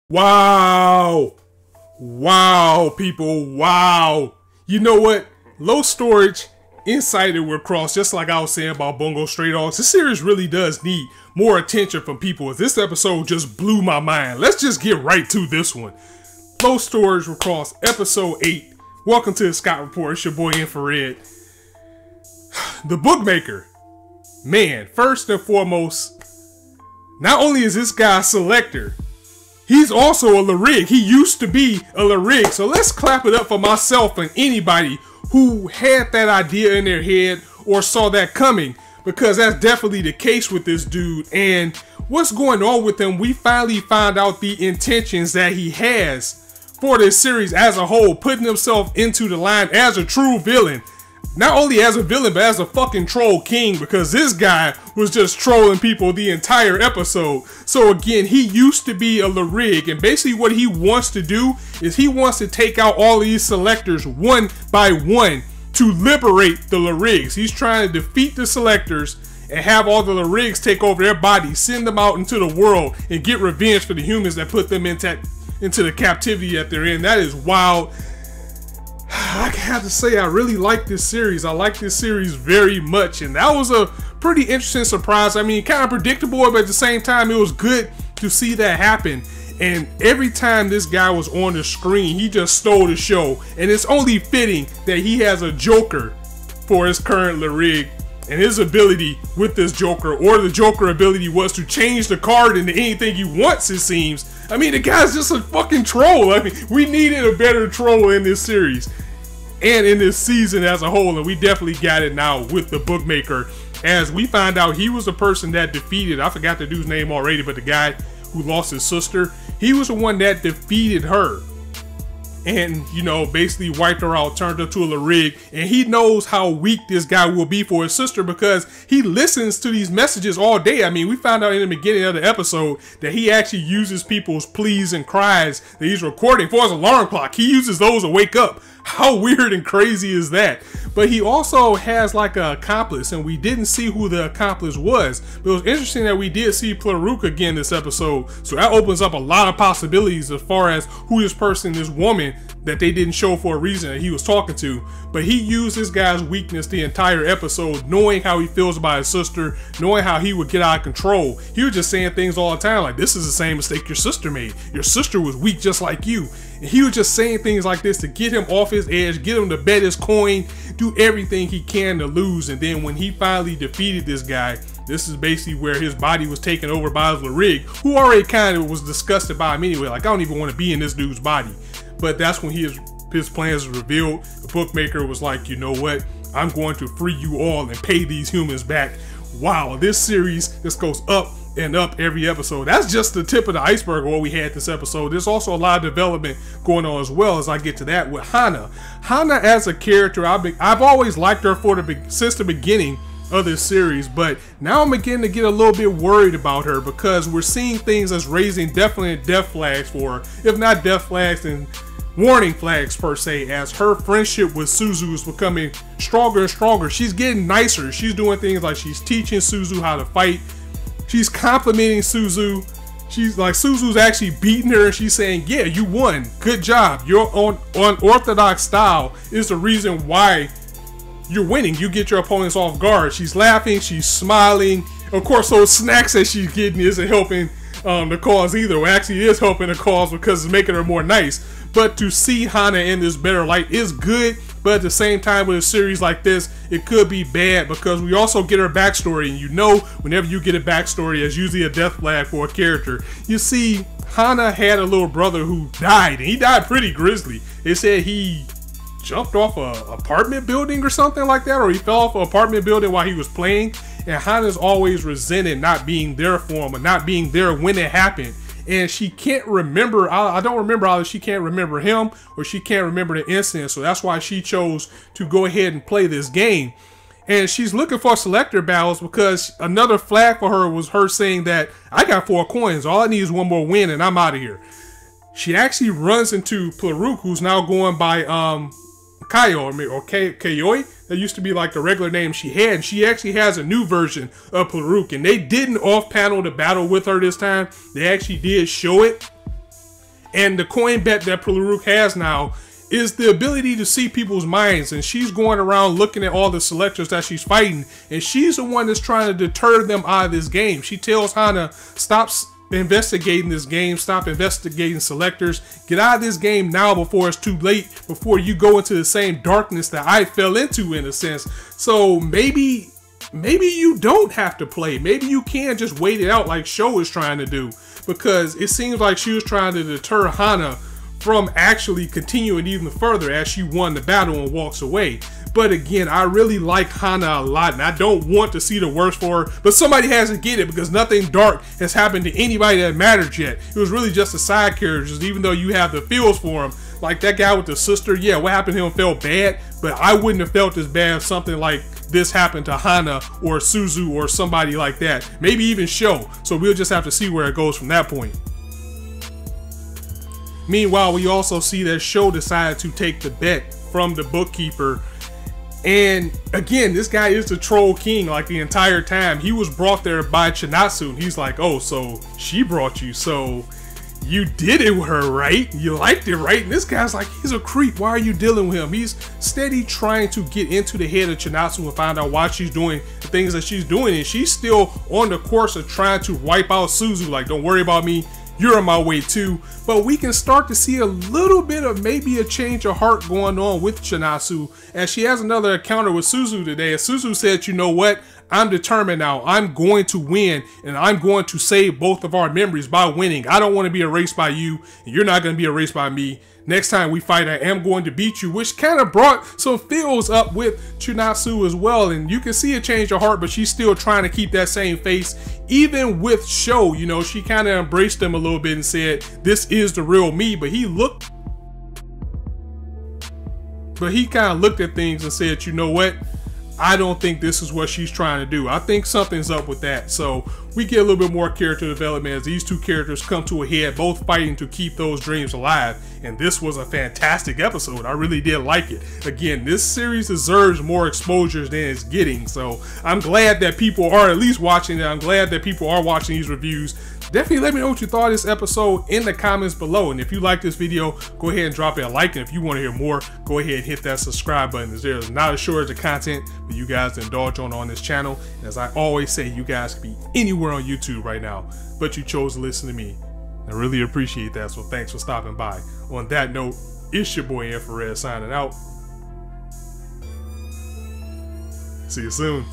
Wow. Wow, people. Wow. You know what? Lostorage Incited WIXOSS, just like I was saying about Bungo Stray Dogs, this series really does need more attention from people. This episode just blew my mind. Let's just get right to this one. Lostorage WIXOSS, episode 8. Welcome to the Scott Report. It's your boy Infrar-Ed. The Bookmaker. Man, first and foremost, not only is this guy a selector, he's also a Lyrig. He used to be a Lyrig. So let's clap it up for myself and anybody who had that idea in their head or saw that coming, because that's definitely the case with this dude. And what's going on with him, we finally found out the intentions that he has for this series as a whole, putting himself into the line as a true villain. Not only as a villain, but as a fucking troll king, because this guy was just trolling people the entire episode. So again, he used to be a Lyrig, and basically what he wants to do is he wants to take out all of these selectors one by one to liberate the Lyrigs. He's trying to defeat the selectors and have all the Lyrigs take over their bodies, send them out into the world, and get revenge for the humans that put them into the captivity that they're in. That is wild. I have to say, I really like this series. I like this series very much, and that was a pretty interesting surprise. I mean, kind of predictable, but at the same time, it was good to see that happen. And every time this guy was on the screen, he just stole the show. And it's only fitting that he has a Joker for his current Lyrig, and his ability with this Joker, or the Joker ability, was to change the card into anything he wants, it seems. I mean, the guy's just a fucking troll. I mean, we needed a better troll in this series and in this season as a whole, and we definitely got it now with the Bookmaker, as we find out he was the person that defeated, I forgot the dude's name already, but the guy who lost his sister, he was the one that defeated her. And, you know, basically wiped her out, turned her to a Lyrig, and he knows how weak this guy will be for his sister because he listens to these messages all day. I mean, we found out in the beginning of the episode that he actually uses people's pleas and cries that he's recording for his alarm clock. He uses those to wake up. How weird and crazy is that? But he also has like an accomplice, and we didn't see who the accomplice was. But it was interesting that we did see Pluruk again this episode, so that opens up a lot of possibilities as far as who this person, this woman that they didn't show for a reason that he was talking to. But he used this guy's weakness the entire episode, knowing how he feels about his sister, knowing how he would get out of control. He was just saying things all the time like, this is the same mistake your sister made. Your sister was weak just like you. And he was just saying things like this to get him off his edge, get him to bet his coin, do everything he can to lose. And then when he finally defeated this guy, this is basically where his body was taken over by his Lyrig, who already kind of was disgusted by him anyway. Like, I don't even want to be in this dude's body. But that's when his plans were revealed. The Bookmaker was like, you know what? I'm going to free you all and pay these humans back. Wow, this series just goes up and up every episode. That's just the tip of the iceberg of what we had this episode. There's also a lot of development going on as well, as I get to that with Hana. Hana as a character, I've always liked her since the beginning of this series, but now I'm beginning to get a little bit worried about her because we're seeing things that's raising definite death flags for her. If not death flags, then warning flags per se, as her friendship with Suzu is becoming stronger and stronger. She's getting nicer. She's doing things like she's teaching Suzu how to fight. She's complimenting Suzu. She's like, Suzu's actually beating her, and she's saying, yeah, you won. Good job. Your unorthodox style is the reason why you're winning. You get your opponents off guard. She's laughing. She's smiling. Of course, those snacks that she's getting isn't helping the cause either. Well, actually, it is helping the cause because it's making her more nice. But to see Hana in this better light is good. But at the same time, with a series like this, it could be bad because we also get her backstory. And you know, whenever you get a backstory, it's usually a death flag for a character. You see, Hana had a little brother who died, and he died pretty grisly. They said he jumped off an apartment building or something like that, or he fell off an apartment building while he was playing. And Hana's always resented not being there for him, or not being there when it happened. And she can't remember, I don't remember either she can't remember him or she can't remember the incident. So that's why she chose to go ahead and play this game. And she's looking for selector battles because another flag for her was her saying that I got 4 coins. All I need is 1 more win and I'm out of here. She actually runs into Pluruk, who's now going by Kayo or Kayoi. That used to be like the regular name she had. And she actually has a new version of Pluruk, and they didn't off-panel the battle with her this time. They actually did show it. And the coin bet that Pluruk has now is the ability to see people's minds, and she's going around looking at all the selectors that she's fighting, and she's the one that's trying to deter them out of this game. She tells Hana, stop investigating this game, stop investigating selectors, get out of this game now before it's too late, before you go into the same darkness that I fell into, in a sense. So maybe you don't have to play. Maybe you can just wait it out like Sho is trying to do, because it seems like she was trying to deter Hana from actually continuing even further as she won the battle and walks away. But again, I really like Hana a lot, and I don't want to see the worst for her, but somebody has to get it, because nothing dark has happened to anybody that mattered yet. It was really just the side characters, even though you have the feels for them. Like that guy with the sister, yeah, what happened to him felt bad, but I wouldn't have felt as bad if something like this happened to Hana or Suzu or somebody like that. Maybe even Sho. So we'll just have to see where it goes from that point. Meanwhile, we also see that Sho decided to take the bet from the bookkeeper. And again, this guy is the troll king like the entire time. He was brought there by Chinatsu, and he's like, oh, so she brought you, so you did it with her, right? You liked it, right? And this guy's like, he's a creep. Why are you dealing with him? He's steady trying to get into the head of Chinatsu and find out why she's doing the things that she's doing. And she's still on the course of trying to wipe out Suzu. Like, don't worry about me. You're on my way too. But we can start to see a little bit of maybe a change of heart going on with Chinatsu, as she has another encounter with Suzu today. As Suzu said, you know what? I'm determined now. I'm going to win, and I'm going to save both of our memories by winning. I don't want to be erased by you, and you're not going to be erased by me. Next time we fight, I am going to beat you, which kind of brought some feels up with Chinatsu as well. And you can see a change of heart, but she's still trying to keep that same face. Even with Sho, you know, she kind of embraced him a little bit and said, this is the real me. But he kind of looked at things and said, you know what? I don't think this is what she's trying to do. I think something's up with that. So we get a little bit more character development as these two characters come to a head, both fighting to keep those dreams alive. And this was a fantastic episode. I really did like it. Again, this series deserves more exposures than it's getting. So I'm glad that people are at least watching it. I'm glad that people are watching these reviews. Definitely let me know what you thought of this episode in the comments below. And if you like this video, go ahead and drop it a like. And if you want to hear more, go ahead and hit that subscribe button, as there's not a shortage of content for you guys to indulge on this channel. And as I always say, you guys could be anywhere on YouTube right now, but you chose to listen to me. I really appreciate that, so thanks for stopping by. On that note, it's your boy Infrar-Ed signing out. See you soon.